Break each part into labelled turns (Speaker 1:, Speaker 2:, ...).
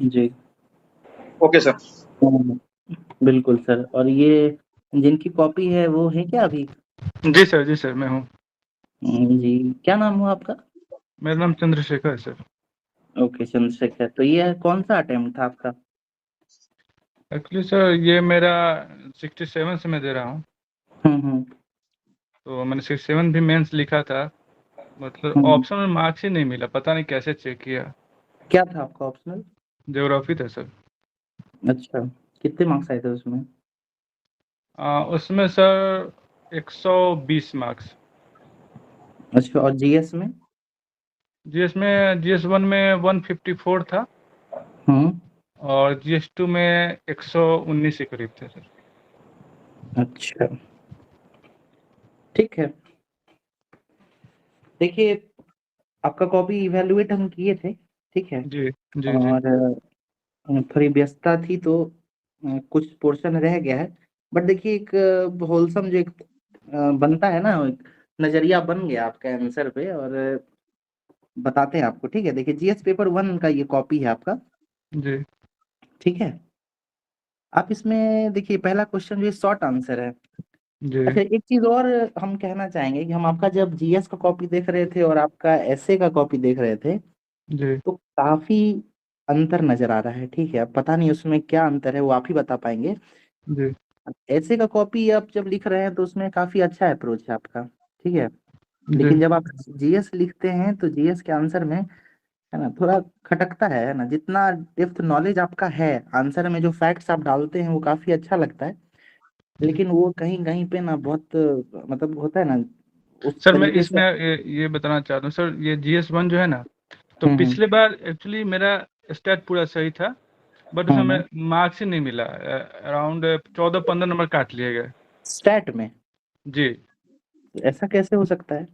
Speaker 1: जी।
Speaker 2: Okay sir.
Speaker 1: हाँ, बिल्कुल sir. और ये जिनकी कॉपी है वो है क्या अभी?
Speaker 2: जी सर मैं हूँ।
Speaker 1: जी, क्या नाम हुआ आपका?
Speaker 2: मेरा नाम चंद्रशेखर है सर।
Speaker 1: ओके, चंद्रशेखर। तो ये कौन-सा अटेम्प्ट था आपका?
Speaker 2: एक्चुअली सर ये मेरा 67 से मैं दे रहा हूँ।
Speaker 1: हुँ।
Speaker 2: तो मैंने 67 भी मेंस लिखा था, मतलब
Speaker 1: हुँ।
Speaker 2: ऑप्शन में मार्क्स ही नहीं मिला, पता नहीं कैसे चेक किया।
Speaker 1: क्या था आपका ऑप्शनल?
Speaker 2: ज्योग्राफी था सर।
Speaker 1: अच्छा, कितने मार्क्स आए थे उसमें?
Speaker 2: उसमें सर 120 मार्क्स।
Speaker 1: अच्छा, और जीएस में?
Speaker 2: जीएस 1 में 154 था,
Speaker 1: हुँ।
Speaker 2: और जीएस 2 में 119 के करीब थे सर।
Speaker 1: अच्छा, ठीक है। देखिए, आपका कॉपी इवैल्यूएट हम किए थे, ठीक है?
Speaker 2: जी जी जी।
Speaker 1: और थोड़ी व्यस्तता थी तो कुछ पोर्शन रह गया है। बट देखिए, एक होलसम जो एक बनता है ना, एक नज़रिया बन गया आपके आंसर पे। और बताते हैं आपको, ठीक है? देखिए, जीएस पेपर 1 का ये कॉपी है आपका,
Speaker 2: जी
Speaker 1: ठीक है? आप इसमें देखिए, पहला क्वेश्चन जो है शॉर्ट आंसर है।
Speaker 2: जी
Speaker 1: अच्छा, एक चीज़ और हम कहना चाहेंगे कि हम आपका जब जीएस का कॉपी देख रहे थे और आपका एसए का कॉपी देख रहे थे,
Speaker 2: जी
Speaker 1: तो काफ़ी अंतर नज़र आ रहा है, ठीक है? अब पता नहीं उसमें क्या अंतर है, वो आप ही बता पाएँगे।
Speaker 2: जी
Speaker 1: एसे का कॉपी आप जब लिख रहे हैं तो उसमें काफी अच्छा अप्रोच है आपका, ठीक है?
Speaker 2: जी।
Speaker 1: लेकिन जब आप जीएस लिखते हैं तो जीएस के आंसर में, है ना, थोड़ा खटकता है ना? जितना डेप्थ नॉलेज आपका है आंसर में, जो फैक्ट्स आप डालते हैं वो काफी अच्छा लगता है। लेकिन वो कहीं कहीं पे ना बहुत मतलब होता है ना, उस
Speaker 2: सर मैं
Speaker 1: तरीके से।
Speaker 2: इसमें ये बताना चाहता हूँ सर, ये जीएस 1 जो है ना, तो
Speaker 1: हम्म।
Speaker 2: पिछले बार एक्चुअली मेरा स्टेट पूरा सही था, बट उसमें
Speaker 1: हम्म।
Speaker 2: मार्क्स ही नहीं मिला। अराउंड 14-15 नंबर काट लिए गए।
Speaker 1: स्टैट में
Speaker 2: जी।
Speaker 1: ऐसा कैसे हो सकता है?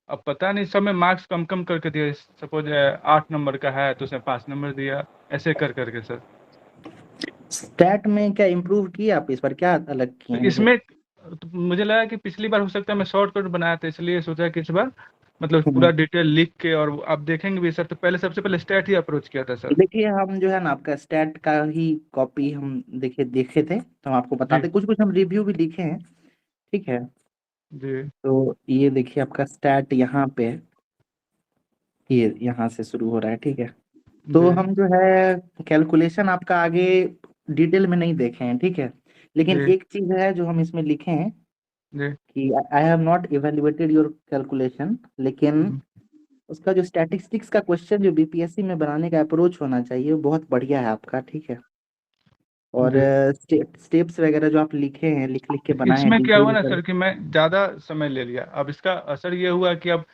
Speaker 2: अब पता नहीं, सब में मार्क्स कम कम करके दिए। सपोज 8 नंबर का है तो उसने 5 नंबर दिया, ऐसे कर करके सर।
Speaker 1: स्टैट में क्या इम्प्रूव किए आप इस बार? क्या अलग किए
Speaker 2: तो
Speaker 1: हैं जैसे?
Speaker 2: इसमें तो मुझे लगा कि पिछली बार हो सकता है मैं शॉर्टकट बनाया था, इसलिए सोचा कि इस बार मतलब पूरा
Speaker 1: हम्म।
Speaker 2: डिटेल लिख के, और आप देखेंगे भी सर, तो पहले सबसे पहले स्टेट ही अप्रोच किया था सर।
Speaker 1: देखिए, हम जो है ना आपका स्टैट का ही कॉपी हम देखिए देखे थे, तो हम आपको
Speaker 2: जी
Speaker 1: बताते, कुछ कुछ हम रिव्यू भी लिखे हैं, ठीक है?
Speaker 2: जी
Speaker 1: तो ये देखिए, आपका स्टैट यहाँ पे है, ये यहाँ से शुरू हो रहा है, ठीक है? तो
Speaker 2: जी
Speaker 1: हम जो है कैलकुलेशन आपका आगे डिटेल में नहीं देखे हैं, ठीक है? लेकिन
Speaker 2: जी
Speaker 1: एक चीज है जो हम इसमें लिखे हैं
Speaker 2: जी।
Speaker 1: कि I have not evaluated your calculation, लेकिन
Speaker 2: हम्म,
Speaker 1: उसका जो स्टैटिस्टिक्स का क्वेश्चन जो बीपीएससी में बनाने का अप्रोच होना चाहिए वो बहुत बढ़िया है आपका, ठीक है? और
Speaker 2: जी।
Speaker 1: स्टेप्स वगैरह जो आप लिखे हैं, लिख लिख के बनाए हैं
Speaker 2: इसमें क्या हुआ
Speaker 1: डिटेल
Speaker 2: ना
Speaker 1: कर।
Speaker 2: सर कि मैं ज़्यादा समय ले लिया, अब इसका असर ये हुआ कि अब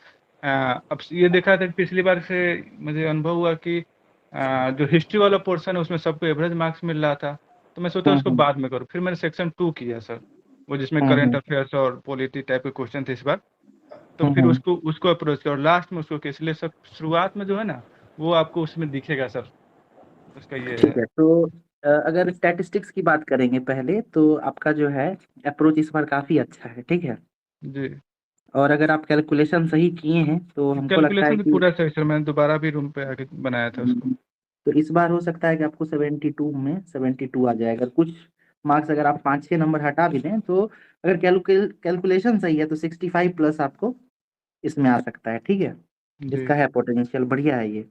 Speaker 2: ये देखा था कि पिछली बार से मुझे अनुभव हुआ कि जो हिस्ट्री वाला पोर्शन है उसमें सबको एवरेज मार्क्स मिल रहा था, तो मैं सोचा उसको
Speaker 1: हम्म।
Speaker 2: बाद में करूँ। फिर मैंने सेक्शन 2 किया सर, वो जिसमें करंट
Speaker 1: हम्म।
Speaker 2: अफेयर्स और पॉलिटी टाइप के क्वेश्चन थे इस बार। तो फिर
Speaker 1: हम्म।
Speaker 2: उसको उसको अप्रोच किया और लास्ट में उसको किया, इसलिए सब शुरुआत में जो है ना वो आपको उसमें दिखेगा सर, उसका ये
Speaker 1: ठीक
Speaker 2: है।
Speaker 1: है। तो अगर स्टैटिस्टिक्स की बात करेंगे पहले, तो आपका जो है अप्रोच इस बार काफी अच्छा है, ठीक है?
Speaker 2: जी।
Speaker 1: और अगर आप कैलकुलेशन सही किए हैं तो हमको लगता है
Speaker 2: कैलकुलेशन भी
Speaker 1: कि
Speaker 2: पूरा सही सर, मैंने दोबारा भी रूम पे आके बनाया था उसको।
Speaker 1: तो इस बार हो सकता है कि आपको 72 में 72 आ जाए। अगर कुछ मार्क्स, अगर आप 5-6 नंबर हटा भी दें, तो अगर कैलकुलेशन सही है तो 65 प्लस आपको इसमें आ सकता है, ठीक है?
Speaker 2: जी।
Speaker 1: इसका है पोटेंशियल, बढ़िया है ये।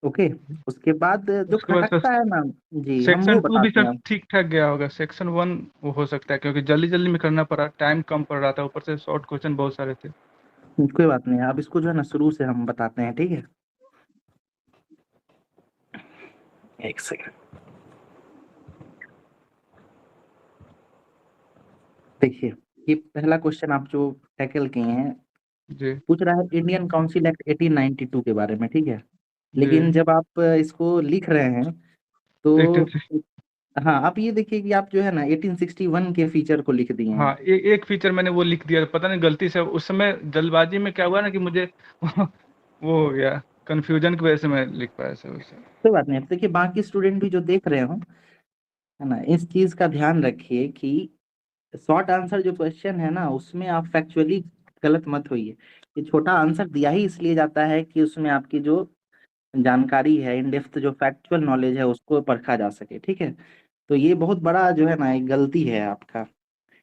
Speaker 1: ओके। उसके बाद जो
Speaker 2: उसके बाद सर
Speaker 1: खटकता है ना, जी, हम
Speaker 2: सेक्शन
Speaker 1: वो
Speaker 2: 2 भी
Speaker 1: बताते
Speaker 2: सर
Speaker 1: हैं।
Speaker 2: ठीक ठाक गया होगा। सेक्शन 1 वो हो सकता है, क्योंकि जल्दी जल्दी में करना पड़ा, टाइम कम पड़ रहा था, ऊपर से शॉर्ट क्वेश्चन बहुत सारे थे।
Speaker 1: कोई बात नहीं, अब इसको जो है ना शुरू से हम बताते हैं, ठीक है? एक सेकंड। देखिए, ये पहला क्वेश्चन आप जो टैकल किए हैं,
Speaker 2: जी
Speaker 1: पूछ रहा है इंडियन काउंसिल एक्ट 1892 के बारे में, ठीक है?
Speaker 2: जी।
Speaker 1: लेकिन जब आप इसको लिख रहे हैं तो
Speaker 2: 18।
Speaker 1: हाँ, आप ये देखिए कि आप जो है ना 1861 के फीचर को लिख दिए
Speaker 2: हाँ,
Speaker 1: हैं।
Speaker 2: एक फीचर मैंने वो लिख दिया, पता नहीं गलती से उस समय जल्दबाजी में क्या हुआ ना कि मुझे वो हो गया, कंफ्यूजन की वजह से मैं लिख पाया सर उसे।
Speaker 1: कोई बात नहीं। अब देखिए, बाकी स्टूडेंट भी जो देख रहे हो, है ना, इस चीज का ध्यान रखिए कि शॉर्ट आंसर जो क्वेश्चन है ना, उसमें आप फैक्चुअली गलत मत होइए। ये छोटा आंसर दिया ही इसलिए जाता है कि उसमें आपकी जो जानकारी है, इन डेप्थ जो फैक्चुअल नॉलेज है उसको परखा जा सके, ठीक है। तो ये बहुत बड़ा जो है ना एक गलती है आपका।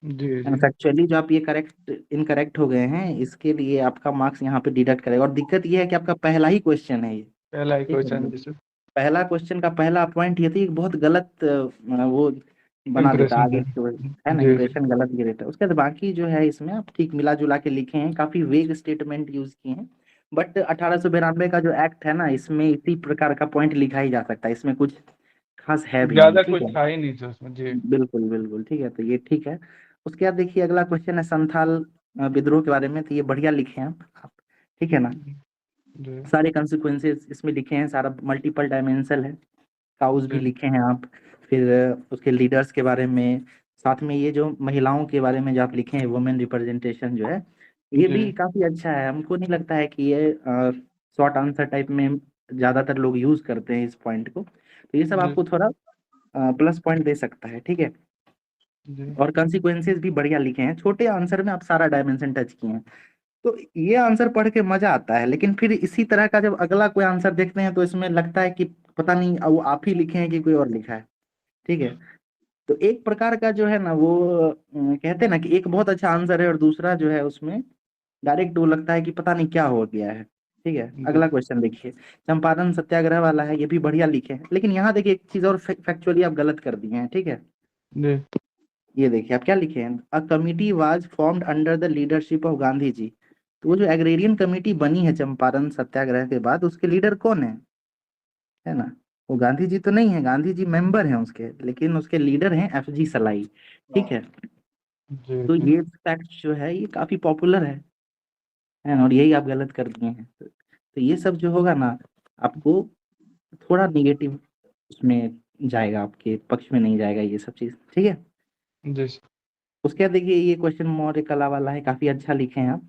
Speaker 2: जी जी।
Speaker 1: फैक्चुअली जो आप ये करेक्ट इनकरेक्ट हो गए हैं, इसके लिए आपका मार्क्स यहाँ पे डिडक्ट करेगा। और दिक्कत ये है कि आपका पहला ही क्वेश्चन है ये,
Speaker 2: पहला ही
Speaker 1: ठीक
Speaker 2: क्वेश्चन
Speaker 1: है।
Speaker 2: जैसे
Speaker 1: पहला क्वेश्चन का पहला पॉइंट ये थी, बहुत गलत वो बना देता है
Speaker 2: इम्प्रेशन
Speaker 1: आगे
Speaker 2: है।
Speaker 1: है ना,
Speaker 2: जी जी
Speaker 1: इंप्रेशन गलत गिरेता है। उसके बाद बाकी जो है इसमें आप ठीक मिला जुला के लिखे हैं, काफी वेग स्टेटमेंट यूज किए हैं। बट 1892 का जो एक्ट है ना, इसमें इसी प्रकार का पॉइंट लिखा ही जा सकता है, इसमें कुछ खास है भी नहीं,
Speaker 2: ज्यादा
Speaker 1: ठीक
Speaker 2: कुछ
Speaker 1: है।
Speaker 2: था ही नहीं जो उसमें। जी
Speaker 1: बिल्कुल बिल्कुल ठीक है, तो ये ठीक है। उसके बाद देखिए अगला क्वेश्चन है संथाल विद्रोह के बारे में, तो ये बढ़िया लिखे हैं आप, ठीक है ना।
Speaker 2: जी
Speaker 1: सारे कंसिक्वेंसेस इसमें लिखे हैं, सारा मल्टीपल डायमेंशनल है। काउज भी
Speaker 2: जी
Speaker 1: लिखे हैं आप। फिर उसके लीडर्स के बारे में, साथ में ये जो महिलाओं के बारे में जो आप लिखे हैं, वुमेन रिप्रेजेंटेशन जो है, ये
Speaker 2: जी
Speaker 1: भी काफी अच्छा है। हमको नहीं लगता है कि ये शॉर्ट आंसर टाइप में ज्यादातर लोग यूज करते हैं इस पॉइंट को, तो ये सब
Speaker 2: जी
Speaker 1: आपको थोड़ा प्लस पॉइंट दे सकता है, ठीक है।
Speaker 2: जी
Speaker 1: और कंसिक्वेंसेस भी बढ़िया लिखे हैं, छोटे आंसर में आप सारा डायमेंशन टच किए हैं। तो ये आंसर पढ़ के मजा आता है, लेकिन फिर इसी तरह का जब अगला कोई आंसर देखते हैं तो इसमें लगता है कि पता नहीं वो आप ही लिखे हैं कि कोई और लिखा है, ठीक है। तो एक प्रकार का जो है ना वो कहते हैं ना कि एक बहुत अच्छा आंसर है और दूसरा जो है उसमें डायरेक्ट वो लगता है कि पता नहीं क्या हो गया है, ठीक है।
Speaker 2: जी
Speaker 1: अगला क्वेश्चन देखिए, चंपारण सत्याग्रह वाला है, ये भी बढ़िया लिखे हैं, लेकिन यहाँ देखिए एक चीज और फैक्चुअली आप गलत कर दिए हैं, ठीक है।
Speaker 2: जी
Speaker 1: ये देखिए आप क्या लिखे हैं, a committee was formed under the leadership of Gandhi ji. तो वो जो एग्रेरियन कमेटी बनी है चंपारण सत्याग्रह के बाद, उसके लीडर कौन है ना, वो गांधी जी तो नहीं है, गांधी जी मेंबर हैं उसके, लेकिन उसके लीडर हैं FG सलाई, ठीक है।
Speaker 2: जी
Speaker 1: तो
Speaker 2: जी
Speaker 1: ये फैक्ट जो है ये काफी पॉपुलर है ना, और यही आप गलत कर दिए हैं। तो ये सब जो होगा ना, आपको थोड़ा निगेटिव उसमें जाएगा, आपके पक्ष में नहीं जाएगा ये सब चीज, ठीक है।
Speaker 2: जी
Speaker 1: उसके बाद देखिए ये क्वेश्चन मौर्य कला वाला है, काफी अच्छा लिखे हैं आप,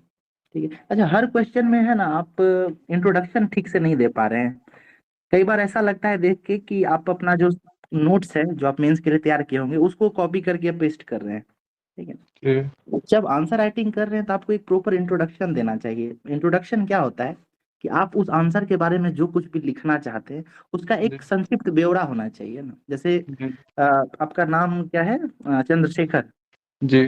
Speaker 1: ठीक है। अच्छा, हर क्वेश्चन में है ना आप इंट्रोडक्शन ठीक से नहीं दे पा रहे हैं। कई बार ऐसा लगता है देख के कि आप अपना जो नोट्स है जो आप मेंस के लिए तैयार किए होंगे उसको कॉपी करके पेस्ट कर रहे हैं, ठीक है।
Speaker 2: जी
Speaker 1: जब आंसर राइटिंग कर रहे हैं तो आपको एक प्रॉपर इंट्रोडक्शन देना चाहिए। इंट्रोडक्शन क्या होता है कि आप उस आंसर के बारे में जो कुछ भी लिखना चाहते हैं उसका
Speaker 2: जी
Speaker 1: एक संक्षिप्त ब्यौरा होना चाहिए ना। जैसे
Speaker 2: जी
Speaker 1: आपका नाम क्या है, चंद्रशेखर
Speaker 2: जी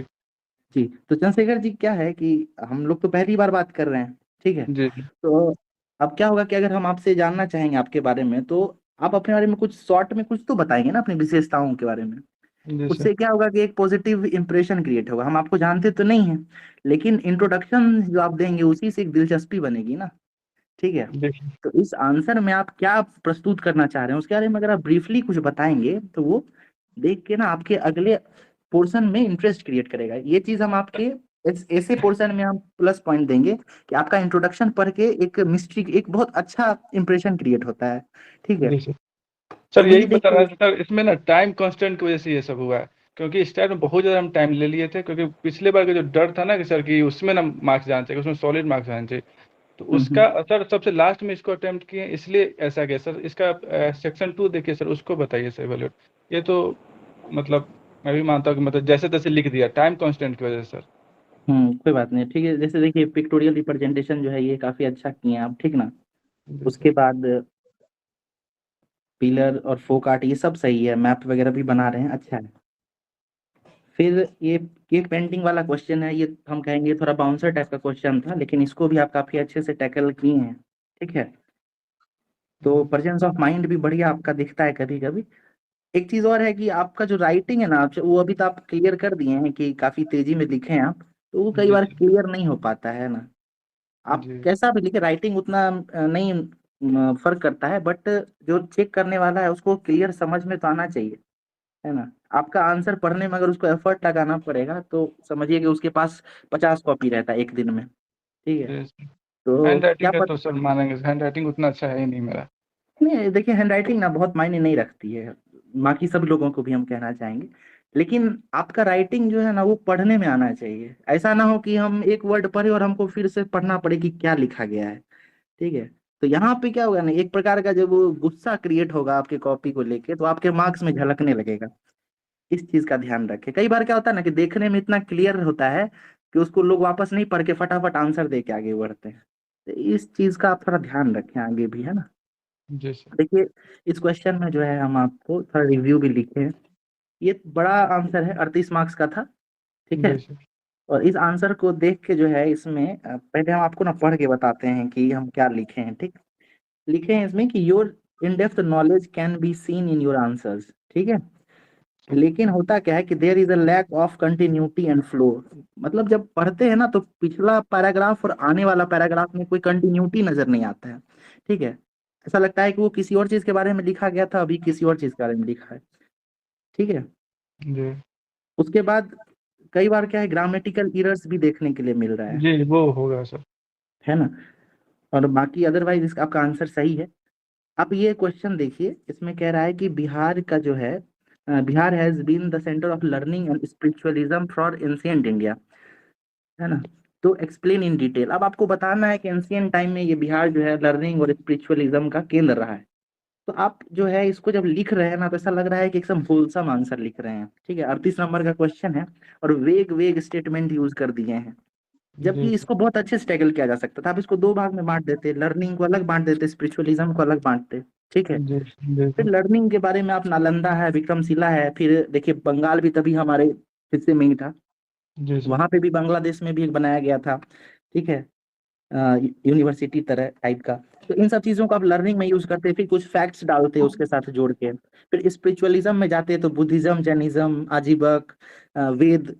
Speaker 1: जी। तो चंद्रशेखर जी क्या है कि हम लोग तो पहली बार बात कर रहे हैं, ठीक है।
Speaker 2: जी
Speaker 1: तो अब क्या होगा कि अगर हम आपसे जानना चाहेंगे आपके बारे में, तो आप अपने बारे में कुछ शॉर्ट में कुछ तो बताएंगे ना अपनी विशेषताओं के बारे में।
Speaker 2: जी सर।
Speaker 1: उससे क्या होगा कि एक पॉजिटिव इंप्रेशन क्रिएट होगा। हम आपको जानते तो नहीं हैं, लेकिन इंट्रोडक्शन जो आप देंगे उसी से एक दिलचस्पी बनेगी ना, ठीक है।
Speaker 2: देखिए
Speaker 1: तो इस आंसर में आप क्या प्रस्तुत करना चाह रहे हैं उसके बारे में अगर आप ब्रीफली कुछ बताएंगे तो वो देख के ना आपके अगले पोर्शन में इंटरेस्ट क्रिएट करेगा। ये चीज हम आपके ऐसे पोर्शन में हम प्लस पॉइंट देंगे कि आपका इंट्रोडक्शन पढ़ के एक मिस्ट्री, एक बहुत अच्छा इंप्रेशन क्रिएट होता है, ठीक है।
Speaker 2: जी सर।
Speaker 1: तो
Speaker 2: सर यही
Speaker 1: वही
Speaker 2: बता रहा
Speaker 1: देखिए।
Speaker 2: था सर, इसमें ना टाइम कांस्टेंट की वजह से ये सब हुआ है। क्योंकि स्टार्ट में बहुत ज़्यादा हम टाइम ले लिए थे, क्योंकि पिछले बार का जो डर था ना कि सर कि उसमें ना मार्क्स जाना चाहिए, उसमें सॉलिड मार्क्स आने चाहिए, तो उसका
Speaker 1: हम्म।
Speaker 2: असर सबसे लास्ट में इसको अटेम्प्ट किए, इसलिए ऐसा गया सर। इसका सेक्शन 2 देखिए सर, उसको बताइए सर एवेल्यूट। ये तो मतलब मैं भी मानता हूँ कि मतलब जैसे तैसे लिख दिया टाइम कांस्टेंट की वजह से सर।
Speaker 1: कोई बात नहीं, ठीक है। जैसे देखिए पिक्टोरियल रिप्रेजेंटेशन जो है ये काफी अच्छा किए हैं आप, ठीक ना।
Speaker 2: जी सर।
Speaker 1: उसके बाद पिलर और फोक आर्ट ये सब सही है, मैप वगैरह भी बना रहे हैं, अच्छा है। फिर ये पेंटिंग वाला क्वेश्चन है, ये हम कहेंगे थोड़ा बाउंसर टाइप का क्वेश्चन था, लेकिन इसको भी आप काफी अच्छे से टैकल किए हैं, ठीक है। तो
Speaker 2: जी
Speaker 1: प्रेजेंस ऑफ माइंड भी बढ़िया आपका दिखता है कभी कभी। एक चीज और है कि आपका जो राइटिंग है ना, वो अभी तो आप क्लियर कर दिए हैं कि काफी तेजी में लिखे हैं आप, तो वो कई
Speaker 2: जी
Speaker 1: बार
Speaker 2: सर।
Speaker 1: क्लियर नहीं हो पाता है ना। आप
Speaker 2: जी
Speaker 1: कैसा भी लिखे, राइटिंग उतना नहीं फर्क करता है, बट जो चेक करने वाला है उसको क्लियर समझ में तो आना चाहिए, है ना। आपका आंसर पढ़ने में अगर उसको एफर्ट लगाना पड़ेगा तो समझिए कि उसके पास 50 कॉपी रहता है एक दिन में, ठीक है।
Speaker 2: जी सर।
Speaker 1: तो
Speaker 2: हैंड
Speaker 1: क्या
Speaker 2: राइटिंग है
Speaker 1: पता।
Speaker 2: तो सर मानेंगे, हैंड राइटिंग उतना अच्छा है ही नहीं मेरा।
Speaker 1: नहीं देखिए, हैंडराइटिंग ना बहुत मायने नहीं रखती है, बाकी सब लोगों को भी हम कहना चाहेंगे, लेकिन आपका राइटिंग जो है ना वो पढ़ने में आना चाहिए। ऐसा ना हो कि हम एक वर्ड पढ़े और हमको फिर से पढ़ना पड़े कि क्या लिखा गया है, ठीक है। तो यहाँ पे क्या होगा ना, एक प्रकार का जब वो गुस्सा क्रिएट होगा आपके कॉपी को लेके, तो आपके मार्क्स में झलकने लगेगा। इस चीज का ध्यान रखें। कई बार क्या होता है ना कि देखने में इतना क्लियर होता है कि उसको लोग वापस नहीं पढ़ के फटाफट आंसर दे के आगे बढ़ते हैं। तो इस चीज का आप थोड़ा ध्यान रखें आगे भी, है ना।
Speaker 2: जी सर।
Speaker 1: देखिए इस क्वेश्चन में जो है हम आपको थोड़ा रिव्यू भी लिखे हैं। ये बड़ा आंसर है, 38 मार्क्स का था, ठीक है।
Speaker 2: जी सर।
Speaker 1: और इस आंसर को देख के जो है इसमें पहले हम आपको ना पढ़ के बताते हैं कि हम क्या लिखे हैं, ठीक। लिखे हैं इसमें कि your in depth knowledge can be seen in your answers, ठीक है। लेकिन होता क्या है कि there is a lack of continuity and flow. मतलब जब पढ़ते हैं ना तो पिछला पैराग्राफ और आने वाला पैराग्राफ में कोई कंटिन्यूटी नजर नहीं आता है, ठीक है। ऐसा लगता है कि वो किसी और चीज के बारे में लिखा गया था, अभी किसी और चीज के बारे में लिखा है, ठीक है।
Speaker 2: जी
Speaker 1: उसके बाद कई बार क्या है, ग्रामेटिकल इरर्स भी देखने के लिए मिल रहा
Speaker 2: जी, वो होगा सर।
Speaker 1: है ना। और बाकी अदरवाइज इसका आपका आंसर सही है। आप ये क्वेश्चन देखिए, इसमें कह रहा है कि बिहार का जो है, Bihar has been the centre of learning and spiritualism for ancient India, है ना। तो एक्सप्लेन इन डिटेल, अब आपको बताना है कि एंशियंट टाइम में ये बिहार जो है लर्निंग और स्पिरिचुअलिज्म का केंद्र रहा है। तो आप जो है इसको जब लिख रहे हैं ना तो ऐसा लग रहा है कि एकदम होलसम आंसर लिख रहे हैं, ठीक है। 38 नंबर का क्वेश्चन है और वेग वेग स्टेटमेंट यूज कर दिए हैं,
Speaker 2: जी
Speaker 1: जबकि
Speaker 2: सर।
Speaker 1: इसको बहुत अच्छे से टैकल किया जा सकता था। आप इसको दो भाग में बांट देते, लर्निंग को अलग बांट देते, स्पिरिचुअलिज्म को अलग बांटते, ठीक है।
Speaker 2: जी जी
Speaker 1: फिर
Speaker 2: सर।
Speaker 1: लर्निंग के बारे में आप नालंदा है, विक्रमशिला है, फिर देखिए बंगाल भी तभी हमारे हिस्से में ही था,
Speaker 2: जी सर।
Speaker 1: वहां पे भी बांग्लादेश में भी एक बनाया गया था, ठीक है, यूनिवर्सिटी तरह टाइप का। तो इन सब चीजों को आप लर्निंग में यूज करते, फिर कुछ फैक्ट्स डालते उसके साथ जोड़ के। फिर स्पिरिचुअलिज्म में जाते तो बुद्धिज्म, जैनिज्म, आजीवक, वेद,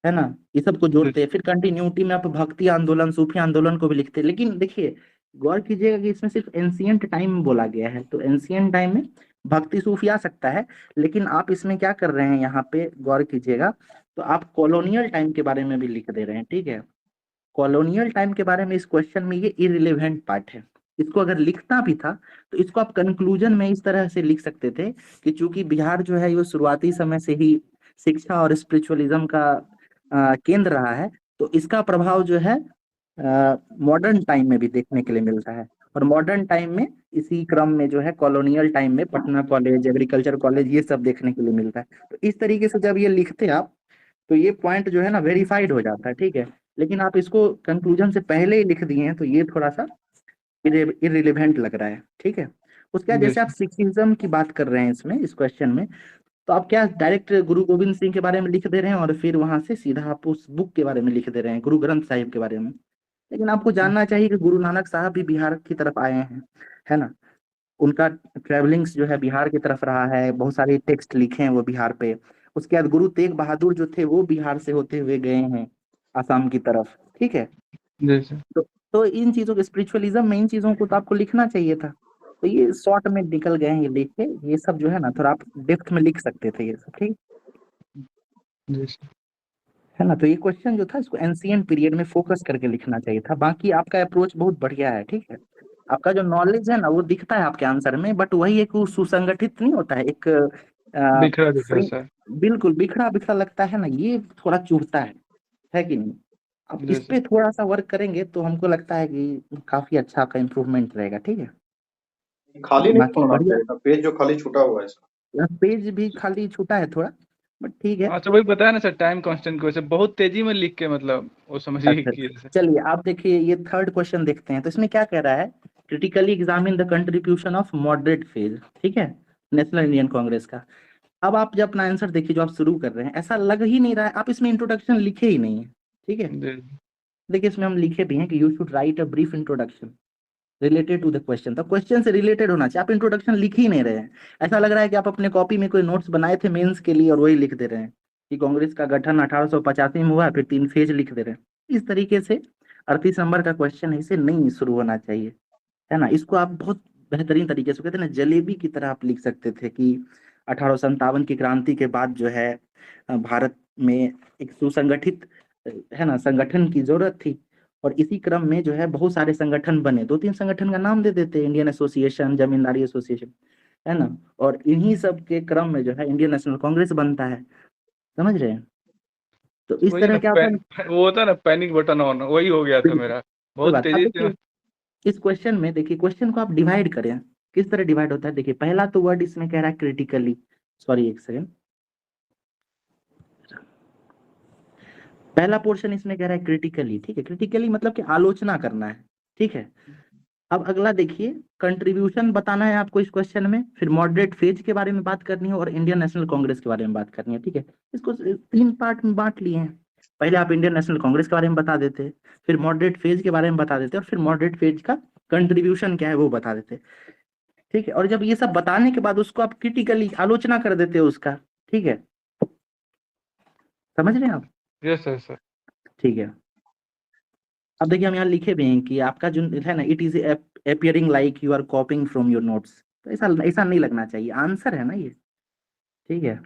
Speaker 1: है ना, ये सब को
Speaker 2: जी
Speaker 1: जोड़ते हैं। फिर कंटिन्यूटी में आप भक्ति आंदोलन, सूफी आंदोलन को भी लिखते हैं। लेकिन देखिए गौर कीजिएगा कि इसमें सिर्फ एंशियंट टाइम बोला गया है, तो एंशियंट टाइम में भक्ति सूफी आ सकता है, लेकिन आप इसमें क्या कर रहे हैं, यहाँ पे गौर कीजिएगा, तो आप कॉलोनियल टाइम के बारे में भी लिख दे रहे हैं, ठीक है। कॉलोनियल टाइम के बारे में इस क्वेश्चन में ये इरिलेवेंट पार्ट है। इसको अगर लिखना भी था तो इसको आप कंक्लूजन में इस तरह से लिख सकते थे कि चूंकि बिहार जो है ये शुरुआती समय से ही शिक्षा और स्पिरिचुअलिज्म का केंद्र रहा है, तो इसका प्रभाव जो है मॉडर्न टाइम में भी देखने के लिए मिलता है। और मॉडर्न टाइम में इसी क्रम में जो है कॉलोनियल टाइम में पटना कॉलेज, एग्रीकल्चर कॉलेज, ये सब देखने के लिए मिलता है। तो इस तरीके से जब ये लिखते आप तो ये पॉइंट जो है ना वेरीफाइड हो जाता है, ठीक है। लेकिन आप इसको कंक्लूजन से पहले ही लिख दिए हैं तो ये थोड़ा सा इरिलेवेंट लग रहा है, ठीक है। उसके बाद
Speaker 2: जी
Speaker 1: जैसे आप
Speaker 2: सर।
Speaker 1: सिखिज्म की बात कर रहे हैं इसमें, इस क्वेश्चन में, तो आप क्या डायरेक्ट गुरु गोविंद सिंह के बारे में लिख दे रहे हैं और फिर वहां से सीधा आप उस बुक के बारे में लिख दे रहे हैं, गुरु ग्रंथ साहिब के बारे में। लेकिन आपको जानना चाहिए कि गुरु नानक साहब भी बिहार की तरफ आए हैं, है ना। उनका ट्रेवलिंग्स जो है बिहार की तरफ रहा है, बहुत सारे टेक्स्ट लिखे हैं वो बिहार पे। उसके बाद गुरु तेग बहादुर जो थे वो बिहार से होते हुए गए हैं आसाम की तरफ, ठीक है।
Speaker 2: जी सर।
Speaker 1: तो इन चीजों के स्पिरिचुअलिज्म में इन चीजों को तो आपको लिखना चाहिए था। तो ये शॉर्ट में निकल गए हैं ये लिख के, ये सब जो है ना थोड़ा आप डेप्थ में लिख सकते थे ये सब, ठीक
Speaker 2: जी सर।
Speaker 1: है ना। तो ये क्वेश्चन जो था इसको एंशियंट पीरियड में फोकस करके लिखना चाहिए था। बाकी आपका अप्रोच बहुत बढ़िया है, ठीक है। आपका जो नॉलेज है ना वो दिखता है आपके आंसर में, बट वही एक वो सुसंगठित नहीं होता है, एक
Speaker 2: बिखरा बिखरा
Speaker 1: फ्री,
Speaker 2: सर।
Speaker 1: बिल्कुल बिखरा बिखरा लगता है ना, ये थोड़ा चुभता है कि नहीं। आप
Speaker 2: जी
Speaker 1: इस
Speaker 2: सर।
Speaker 1: पे थोड़ा सा वर्क करेंगे तो हमको लगता है कि काफी अच्छा आपका इम्प्रूवमेंट रहेगा, ठीक है।
Speaker 3: खाली नहीं
Speaker 1: बाकी
Speaker 3: छोड़ना
Speaker 1: बढ़िया,
Speaker 3: चाहिए था, पेज जो खाली छूटा हुआ है सर।
Speaker 1: पेज भी खाली छूटा है थोड़ा, बट ठीक है।
Speaker 2: हाँ तो वही बताया ना सर, टाइम कांस्टेंट की वजह से बहुत तेजी में लिख के मतलब वो समझिए
Speaker 1: अच्छा
Speaker 2: कि जैसे।
Speaker 1: चलिए आप देखिए ये थर्ड क्वेश्चन देखते हैं, तो इसमें क्या कह रहा है, critically examine the contribution of moderate phase, ठीक है, नेशनल इंडियन कांग्रेस का। अब आप जब अपना आंसर देखिए जो आप शुरू कर रहे हैं, ऐसा लग ही नहीं रहा है, आप इसमें इंट्रोडक्शन लिखे ही नहीं है, ठीक है।
Speaker 2: जी
Speaker 1: देखिए इसमें हम लिखे भी हैं कि you should write a brief introduction related to the question, तो क्वेश्चन से रिलेटेड होना चाहिए। आप इंट्रोडक्शन लिख ही नहीं रहे हैं, ऐसा लग रहा है कि आप अपने कॉपी में कोई नोट्स बनाए थे मेंस के लिए और वही लिख दे रहे हैं कि कांग्रेस का गठन 1885 में हुआ, फिर 3 फेज लिख दे रहे हैं। इस तरीके से 38 नंबर का क्वेश्चन है, इसे नहीं शुरू होना चाहिए, है ना। इसको आप बहुत बेहतरीन तरीके से, कहते हैं ना जलेबी की तरह आप लिख सकते थे कि 1857 की क्रांति के बाद जो है भारत में एक सुसंगठित है ना संगठन की जरूरत थी। और इसी क्रम में जो है बहुत सारे संगठन बने, 2-3 संगठन का नाम दे देते, इंडियन एसोसिएशन, जमींदारी एसोसिएशन, है ना। और इन्हीं सब के क्रम में जो है इंडियन नेशनल कांग्रेस बनता है, समझ रहे हैं। तो इस
Speaker 2: वही है
Speaker 1: तरह
Speaker 2: ना,
Speaker 1: क्या होता है।
Speaker 2: वो होता है ना पैनिक बटन ऑन, वही हो गया था
Speaker 1: बिल्कुल,
Speaker 2: मेरा
Speaker 1: कोई
Speaker 2: बहुत
Speaker 1: बात। अब
Speaker 2: तेजी से।
Speaker 1: देखिए इस क्वेश्चन में, देखिए क्वेश्चन को आप डिवाइड करें, किस तरह डिवाइड होता है। देखिए पहला तो वर्ड इसमें कह रहा है क्रिटिकली, सॉरी एक सेकंड, पहला पोर्शन इसमें कह रहा है क्रिटिकली, ठीक है। क्रिटिकली मतलब कि आलोचना करना है, ठीक है। अब अगला देखिए, कंट्रीब्यूशन बताना है आपको इस क्वेश्चन में, फिर मॉडरेट फेज के बारे में बात करनी है और इंडियन नेशनल कांग्रेस के बारे में बात करनी है, ठीक है। इसको 3 पार्ट में बांट लिए हैं। पहले आप इंडियन नेशनल कांग्रेस के बारे में बता देते, फिर मॉडरेट फेज के बारे में बता देते और फिर मॉडरेट फेज का कंट्रीब्यूशन क्या है वो बता देते, ठीक है। और जब ये सब बताने के बाद उसको आप क्रिटिकली आलोचना कर देते हो उसका, ठीक है, समझ रहे हैं आप?
Speaker 2: Yes sir sir.
Speaker 1: ठीक है। अब देखिए हम यहाँ लिखे भी हैं कि आपका जो है ना, it is appearing like you are copying from your notes, तो ऐसा ऐसा नहीं लगना चाहिए, आंसर है ना ये, ठीक है।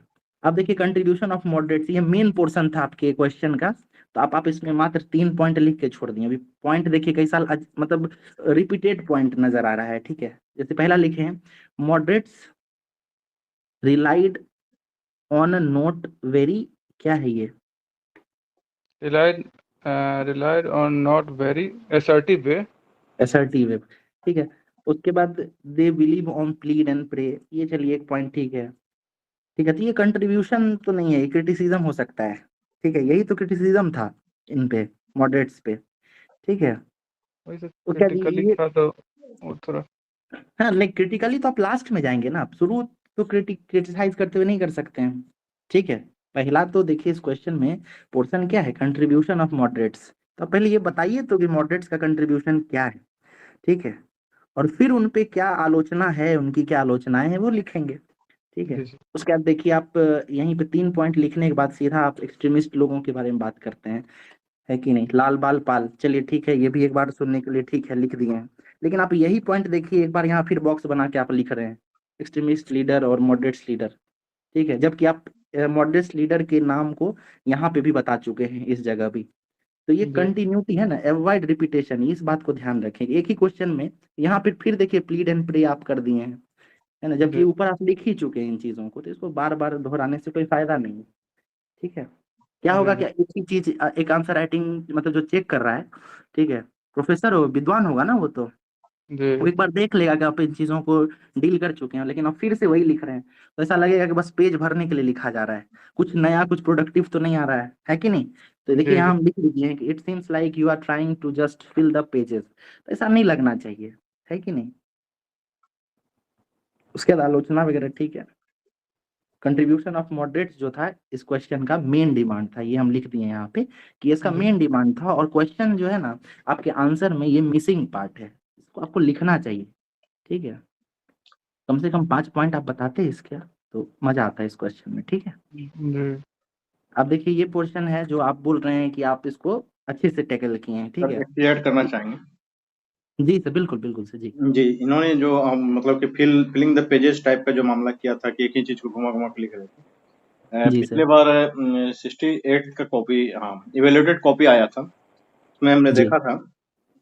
Speaker 1: अब देखिए कंट्रीब्यूशन ऑफ मॉडरेट्स, ये मेन पोर्शन था आपके क्वेश्चन का, तो आप इसमें मात्र 3 पॉइंट लिख के छोड़ दिए। अभी पॉइंट देखिए कई साल मतलब रिपीटेड पॉइंट नजर आ रहा है, ठीक है। जैसे पहला लिखे हैं, moderates relied on note very, क्या है ये?
Speaker 2: Relied on not very assertive way.
Speaker 1: Assertive, ठीक है। उसके बाद they believe on plead and pray, ये चलिए एक पॉइंट ठीक है, ठीक है। तो ये कंट्रीब्यूशन तो नहीं है, ये क्रिटिसिज्म हो सकता है, ठीक है। यही तो क्रिटिसिज्म था इन पे, मॉडरेट्स पे, ठीक है।
Speaker 2: वही सर,
Speaker 1: तो क्या
Speaker 2: क्रिटिकली
Speaker 1: ये,
Speaker 2: था तो वो थोड़ा।
Speaker 1: हाँ नहीं, क्रिटिकली तो आप लास्ट में जाएंगे ना, आप शुरू तो क्रिटिसाइज करते हुए नहीं कर सकते हैं, ठीक है। पहला तो देखिए इस क्वेश्चन में पोर्शन क्या है, कंट्रीब्यूशन ऑफ मॉडरेट्स, तो पहले ये बताइए तो कि मॉडरेट्स का कंट्रीब्यूशन क्या है, ठीक है। और फिर उन पे क्या आलोचना है, उनकी क्या आलोचनाएं हैं वो लिखेंगे, ठीक है।
Speaker 2: जी जी
Speaker 1: उसके बाद देखिए आप यहीं पे 3 पॉइंट लिखने के बाद सीधा आप एक्सट्रीमिस्ट लोगों के बारे में बात करते हैं, है कि नहीं, लाल बाल पाल, चलिए ठीक है, ये भी एक बार सुनने के लिए ठीक है, लिख दिए हैं। लेकिन आप यही पॉइंट देखिए एक बार, यहाँ फिर बॉक्स बना के आप लिख रहे हैं एक्सट्रीमिस्ट लीडर और मॉडरेट्स लीडर, ठीक है, जबकि आप मॉडरेट्स लीडर के नाम को यहाँ पे भी बता चुके हैं इस जगह भी। तो ये
Speaker 2: जी
Speaker 1: कंटिन्यूटी है ना, अवॉइड रिपीटेशन, इस बात को ध्यान रखें, एक ही क्वेश्चन में यहाँ पे फिर देखिए प्लीड एंड प्रे आप कर दिए हैं, है ना, जबकि
Speaker 2: जी
Speaker 1: ऊपर आप लिख ही चुके हैं इन चीजों को, तो इसको बार बार दोहराने से कोई फायदा नहीं है, ठीक है। क्या होगा,
Speaker 2: जी जी
Speaker 1: क्या एक ही चीज एक आंसर राइटिंग मतलब जो चेक कर रहा है, ठीक है, प्रोफेसर हो, विद्वान होगा ना वो, तो वो
Speaker 2: जी
Speaker 1: एक बार देख लेगा कि आप इन चीजों को डील कर चुके हैं, लेकिन आप फिर से वही लिख रहे हैं, तो ऐसा लगेगा कि बस पेज भरने के लिए लिखा जा रहा है, कुछ नया कुछ प्रोडक्टिव तो नहीं आ रहा है कि नहीं। तो देखिए
Speaker 2: जी
Speaker 1: यहाँ
Speaker 2: जी।
Speaker 1: हम लिख दीजिए हैं कि it seems like you are trying to just fill the pages, तो ऐसा नहीं लगना चाहिए, है कि नहीं। उसके बाद आलोचना वगैरह, ठीक है। कंट्रीब्यूशन ऑफ मॉडरेट्स जो था इस क्वेश्चन का मेन डिमांड था, ये हम लिख दिए यहाँ पे कि इसका
Speaker 2: जी
Speaker 1: मेन डिमांड था, और क्वेश्चन जो है ना आपके आंसर में ये मिसिंग पार्ट है, इसको आपको लिखना चाहिए, ठीक है। कम से कम 5 पॉइंट आप बताते हैं इसके, तो मजा आता है इस क्वेश्चन में, ठीक है।
Speaker 2: जी
Speaker 1: अब देखिए ये पोर्शन है जो आप बोल रहे हैं कि आप इसको अच्छे से टैकल किए हैं, ठीक
Speaker 3: सर
Speaker 1: है।
Speaker 3: एक ऐड करना चाहेंगे।
Speaker 1: जी सर, बिल्कुल बिल्कुल सर जी।
Speaker 3: जी, इन्होंने जो मतलब कि फिलिंग द पेजेस टाइप का जो मामला किया था कि एक ही चीज को घुमा घुमा के लिख रहे थे।
Speaker 1: जी
Speaker 3: पिछले
Speaker 1: सर।
Speaker 3: बार 68 का कॉपी, हाँ, इवेल्युएटेड कॉपी आया था, उसमें हमने
Speaker 1: जी
Speaker 3: देखा था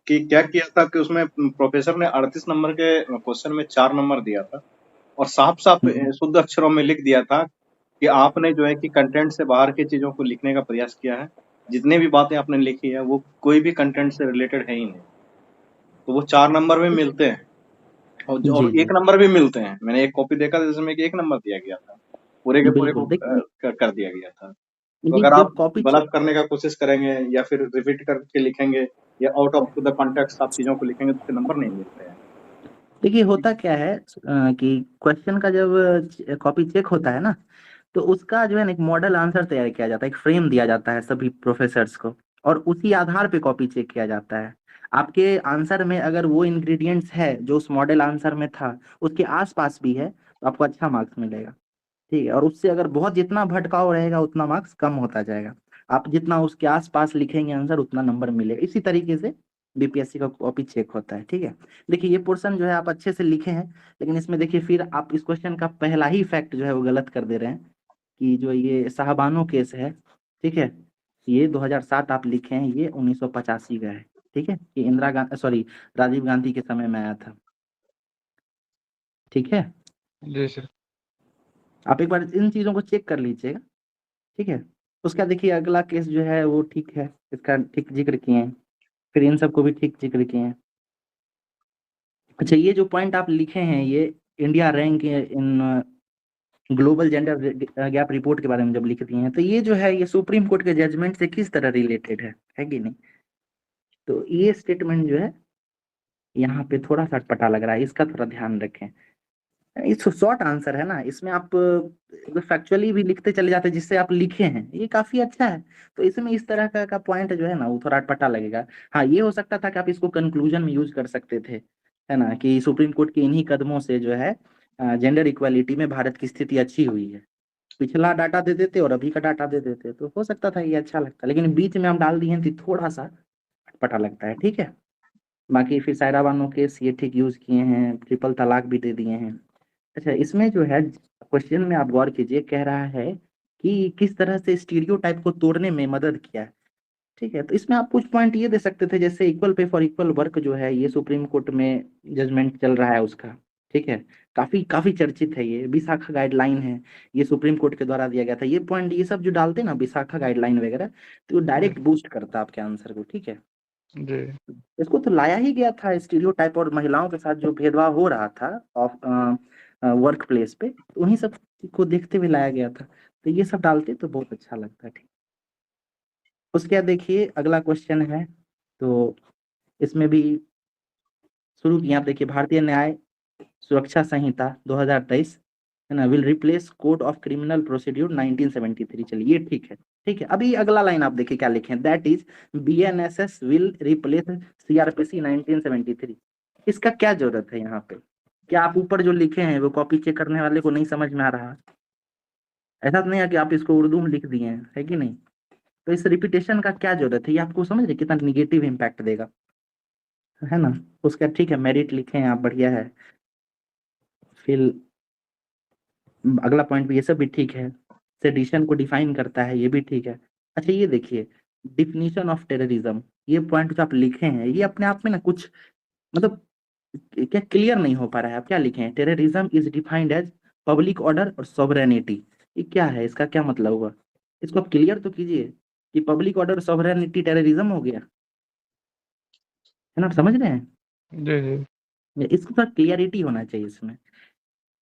Speaker 3: कि क्या किया था कि उसमें प्रोफेसर ने 38 नंबर के क्वेश्चन में 4 नंबर दिया था और साफ साफ
Speaker 1: हम्म,
Speaker 3: शुद्ध अक्षरों में लिख दिया था कि आपने जो है कि कंटेंट से बाहर की चीजों को लिखने का प्रयास किया है, जितनी भी बातें आपने लिखी है वो कोई भी कंटेंट से रिलेटेड है ही नहीं, तो वो 4 नंबर में मिलते हैं और
Speaker 1: जी जी
Speaker 3: 1 नंबर भी मिलते हैं। मैंने एक कॉपी देखा था जिसमें कि 1 नंबर दिया गया था, पूरे के पूरे को
Speaker 1: बिल्कुल। देखिए
Speaker 3: कर दिया गया था। तो
Speaker 1: ये
Speaker 3: अगर आप
Speaker 1: जब कॉपी,
Speaker 3: गलत करने का कोशिश करेंगे या फिर रिपीट करके लिखेंगे या आउट ऑफ द कॉन्टेक्स्ट आप चीजों को लिखेंगे तो फिर नंबर नहीं मिलते हैं।
Speaker 1: देखिए होता क्या है कि क्वेश्चन का जब कॉपी चेक होता है ना, तो उसका जो है ना एक मॉडल आंसर तैयार किया जाता है, एक फ्रेम दिया जाता है सभी प्रोफेसर्स को, और उसी आधार पे कॉपी चेक किया जाता है। आपके आंसर में अगर वो इंग्रेडिएंट्स है जो उस मॉडल आंसर में था, उसके आसपास भी है, तो आपको अच्छा मार्क्स मिलेगा, ठीक है। और उससे अगर बहुत जितना भटकाव रहेगा उतना मार्क्स कम होता जाएगा, आप जितना उसके आसपास लिखेंगे आंसर उतना नंबर मिलेगा, इसी तरीके से बीपीएससी का कॉपी चेक होता है, ठीक है। देखिए ये पोर्शन जो है आप अच्छे से लिखे हैं, लेकिन इसमें देखिए फिर आप इस क्वेश्चन का पहला ही फैक्ट जो है वो गलत कर दे रहे हैं, कि जो ये साहबानो केस है, ठीक है, ये 2007 आप लिखे हैं, ये 1985 का है, ठीक है, ये इंदिरा गांधी, सॉरी, राजीव गांधी के समय में आया था, ठीक है।
Speaker 2: जी सर।
Speaker 1: आप एक बार इन चीजों को चेक कर लीजिएगा, ठीक है। उसका देखिए अगला केस जो है वो ठीक है, इसका ठीक जिक्र किए हैं, फिर इन सबको भी ठीक जिक्र किए हैं। अच्छा, ये जो पॉइंट आप लिखे हैं, ये India rank in global gender gap report के बारे में जब लिख दिए हैं, तो ये जो है ये सुप्रीम कोर्ट के जजमेंट से किस तरह रिलेटेड है कि नहीं। तो ये स्टेटमेंट जो है यहाँ पे थोड़ा सा अटपटा लग रहा है, इसका थोड़ा ध्यान रखें। इस शॉर्ट आंसर है ना, इसमें आप फैक्चुअली भी लिखते चले जाते जिससे आप लिखे हैं, ये काफी अच्छा है। तो इसमें इस तरह का पॉइंट जो है ना वो थोड़ा अटपटा लगेगा। हाँ, ये हो सकता था कि आप इसको कंक्लूजन में यूज कर सकते थे, है ना, कि सुप्रीम कोर्ट के इन्हीं कदमों से जो है जेंडर इक्वालिटी में भारत की स्थिति अच्छी हुई है। पिछला डाटा दे देते और अभी का डाटा दे देते तो हो सकता था ये अच्छा लगता, लेकिन बीच में हम डाल दिए हैं तो थोड़ा सा अटपटा लगता है। ठीक है, बाकी फिर सायरा बानो केस ये ठीक यूज किए हैं, ट्रिपल तलाक भी दे दिए हैं। अच्छा, इसमें जो है क्वेश्चन में आप गौर कीजिए, कह रहा है कि किस तरह से स्टीरियोटाइप को तोड़ने में मदद किया है। ठीक है, तो इसमें आप कुछ पॉइंट ये दे सकते थे, जैसे equal pay for equal work जो है ये सुप्रीम कोर्ट में जजमेंट चल रहा है उसका। ठीक है, काफी काफी चर्चित है, ये विशाखा गाइडलाइन है, ये सुप्रीम कोर्ट के द्वारा दिया गया था। ये पॉइंट ये सब जो डालते ना विशाखा गाइडलाइन वगैरह, तो डायरेक्ट बूस्ट करता आपके आंसर को। ठीक है,
Speaker 2: जी
Speaker 1: इसको तो लाया ही गया था, स्टीरियोटाइप और महिलाओं के साथ जो भेदभाव हो रहा था ऑफ वर्क प्लेस पे, तो उन्हीं सब को देखते हुए लाया गया था। तो ये सब डालते तो बहुत अच्छा लगता। ठीक, उसके बाद देखिए अगला क्वेश्चन है, तो इसमें भी शुरू किया आप, देखिए भारतीय न्याय सुरक्षा संहिता 2023 है ना, will replace code of criminal procedure 1973। चलिए ये ठीक है। ठीक है, अभी अगला लाइन आप देखिए क्या लिखे हैं, that is BNSS will replace CrPC 1973। इसका क्या जरूरत है यहाँ पे? क्या आप ऊपर जो लिखे हैं वो कॉपी चेक करने वाले को नहीं समझ में आ रहा? ऐसा तो नहीं है कि आप इसको उर्दू में लिख दिए हैं, है कि नहीं? तो इस रिपीटेशन का क्या जरूरत है? ये आपको समझ रहे कितना निगेटिव इम्पैक्ट देगा, है ना? उसका ठीक है, मेरिट लिखे हैं आप, बढ़िया है। फिर अगला पॉइंट भी, ये सब भी ठीक है। सेडिशन को डिफाइन करता है, ये भी ठीक है। अच्छा, ये देखिए डिफिनीशन ऑफ टेररिज्म, ये पॉइंट जो आप लिखे हैं ये अपने आप में ना कुछ मतलब क्या क्लियर नहीं हो पा रहा है। आप क्या लिखे हैं, terrorism is defined as public order और सॉवरेनिटी। ये क्या है, इसका क्या मतलब हुआ? इसको आप क्लियर तो कीजिए कि पब्लिक ऑर्डर सॉवरेनिटी टेररिज्म हो गया, है ना? आप समझ रहे हैं?
Speaker 2: जी जी
Speaker 1: इसको थोड़ा क्लियरिटी होना चाहिए इसमें,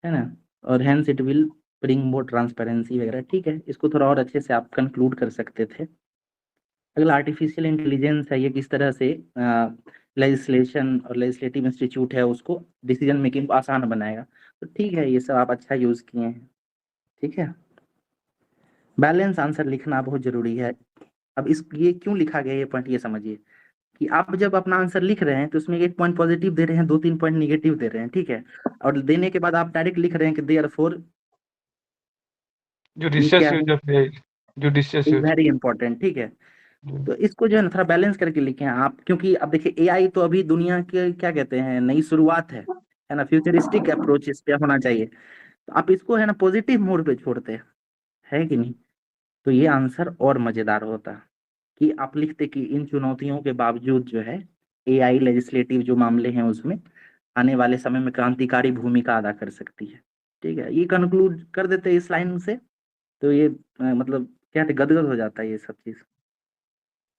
Speaker 1: है ना? और hence it will bring more transparency वगैरह, ठीक है, इसको थोड़ा और अच्छे से आप कंक्लूड कर सकते थे। अगला आर्टिफिशियल इंटेलिजेंस है, ये किस तरह से लेजिस्लेशन और लेजिस्लेटिव इंस्टीट्यूट है उसको डिसीजन मेकिंग को आसान बनाएगा। तो ठीक है, ये सब आप अच्छा यूज किए हैं। ठीक है, बैलेंस आंसर लिखना बहुत जरूरी है। अब इस ये क्यों लिखा गया ये पॉइंट ये समझिए, कि आप जब अपना आंसर लिख रहे हैं तो उसमें एक पॉइंट पॉजिटिव दे रहे हैं, 2-3 पॉइंट निगेटिव दे रहे हैं। ठीक है, और देने के बाद आप डायरेक्ट लिख रहे हैं कि देयरफॉर ये
Speaker 2: जुडिशियस
Speaker 1: क्या है,
Speaker 2: use of judicious
Speaker 1: is
Speaker 2: use.
Speaker 1: Very important. ठीक है, तो इसको जो है ना थोड़ा बैलेंस करके लिखें आप, क्योंकि अब देखिए एआई तो अभी दुनिया के क्या कहते हैं नई शुरुआत है ना, फ्यूचरिस्टिक अप्रोच इस पे होना चाहिए। तो आप इसको है ना पॉजिटिव मोड पे छोड़ते हैं, है कि नहीं? तो ये आंसर और मजेदार होता कि आप लिखते कि इन चुनौतियों के बावजूद जो है एआई लेजिस्लेटिव जो मामले हैं उसमें आने वाले समय में क्रांतिकारी भूमिका अदा कर सकती है। ठीक है, ये कंक्लूड कर देते हैं इस लाइन से। तो ये मतलब क्या कहते गदगद हो जाता है ये सब चीज।